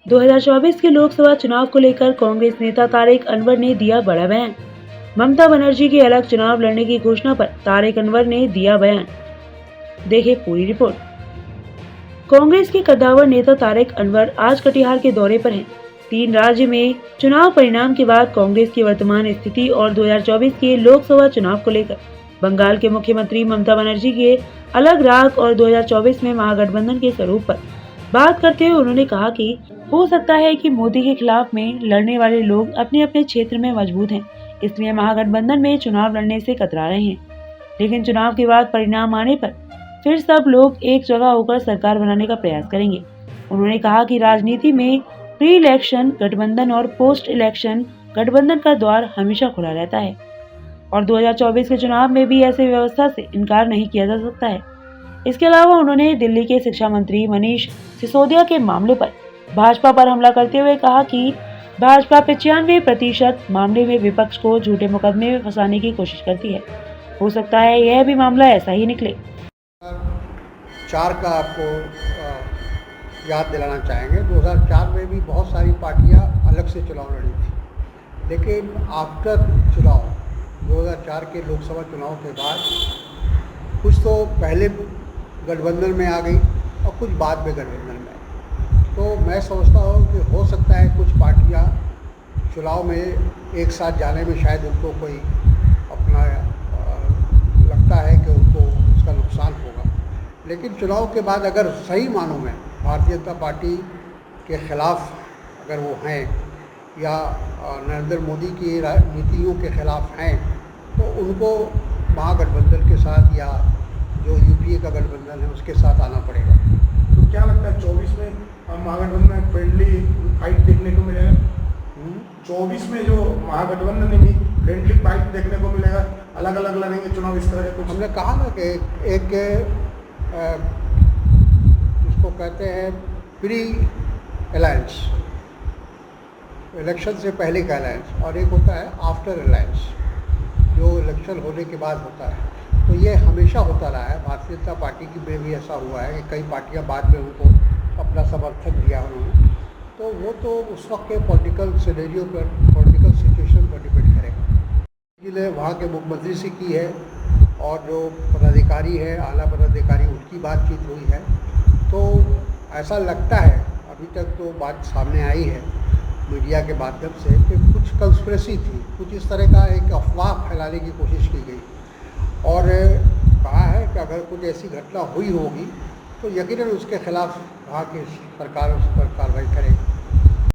2024 के लोकसभा चुनाव को लेकर कांग्रेस नेता तारिक अनवर ने दिया बड़ा बयान। ममता बनर्जी के अलग चुनाव लड़ने की घोषणा पर तारिक अनवर ने दिया बयान। देखें पूरी रिपोर्ट। कांग्रेस के कद्दावर नेता तारिक अनवर आज कटिहार के दौरे पर हैं। 3 राज्य में चुनाव परिणाम के बाद कांग्रेस की वर्तमान स्थिति और 2024 के लोकसभा चुनाव को लेकर बंगाल के मुख्यमंत्री ममता बनर्जी के अलग राग और 2024 में महागठबंधन के स्वरूप पर बात करते हुए उन्होंने कहा कि हो सकता है कि मोदी के खिलाफ में लड़ने वाले लोग अपने अपने क्षेत्र में मजबूत हैं, इसलिए महागठबंधन में चुनाव लड़ने से कतरा रहे हैं। लेकिन चुनाव के बाद परिणाम आने पर फिर सब लोग एक जगह होकर सरकार बनाने का प्रयास करेंगे। उन्होंने कहा कि राजनीति में प्री इलेक्शन गठबंधन और पोस्ट इलेक्शन गठबंधन का द्वार हमेशा खुला रहता है और 2024 के चुनाव में भी ऐसी व्यवस्था से इनकार नहीं किया जा सकता है। इसके अलावा उन्होंने दिल्ली के शिक्षा मंत्री मनीष सिसोदिया के मामले पर भाजपा पर हमला करते हुए कहा कि भाजपा 95% मामले में विपक्ष को झूठे मुकदमे में फंसाने की कोशिश करती है। हो सकता है यह भी मामला ऐसा ही निकले। 2004 का आपको याद दिलाना चाहेंगे। 2004 में भी बहुत सारी पार्टियां अलग से चुनाव लड़ी थी, लेकिन आफ्टर चुनाव 2004 के लोकसभा चुनाव के बाद कुछ तो पहले गठबंधन में आ गई और कुछ बाद में गठबंधन में आई। तो मैं समझता हूँ कि हो सकता है कुछ पार्टियां चुनाव में एक साथ जाने में शायद उनको कोई अपना लगता है कि उनको उसका नुकसान होगा, लेकिन चुनाव के बाद अगर सही मानों में भारतीय जनता पार्टी के खिलाफ अगर वो हैं या नरेंद्र मोदी की नीतियों के खिलाफ हैं तो उनको महागठबंधन के साथ या जो यूपीए का गठबंधन है उसके साथ आना पड़ेगा। तो क्या लगता है 24 में महागठबंधन में फ्रेंडली फाइट देखने को मिलेगा? 24 में जो महागठबंधन में फ्रेंडली फाइट देखने को मिलेगा, अलग अलग लड़ेंगे चुनाव इस तरह के कुछ? हमने कहा ना कि एक इसको कहते हैं प्री अलायंस, इलेक्शन से पहले का अलायंस, और एक होता है आफ्टर अलायंस जो इलेक्शन होने के बाद होता है। तो ये हमेशा होता रहा है। भारतीय जनता पार्टी की में भी ऐसा हुआ है कि कई पार्टियां बाद में उनको अपना समर्थन दिया उन्होंने। तो वो तो उस वक्त के पॉलिटिकल सिनेरियो पर, पॉलिटिकल सिचुएशन पर डिपेंड करेगा। इसलिए वहाँ के मुख्यमंत्री से की है और जो पदाधिकारी है, आला पदाधिकारी, उनकी बातचीत हुई है। तो ऐसा लगता है, अभी तक तो बात सामने आई है मीडिया के माध्यम से, कि कुछ कंस्पिरेसी थी, कुछ इस तरह का एक अफवाह फैलाने की कोशिश की गई और कहा है कि अगर कुछ ऐसी घटना हुई होगी तो यकीनन उसके खिलाफ वहाँ की सरकार उस पर कार्रवाई करेगी।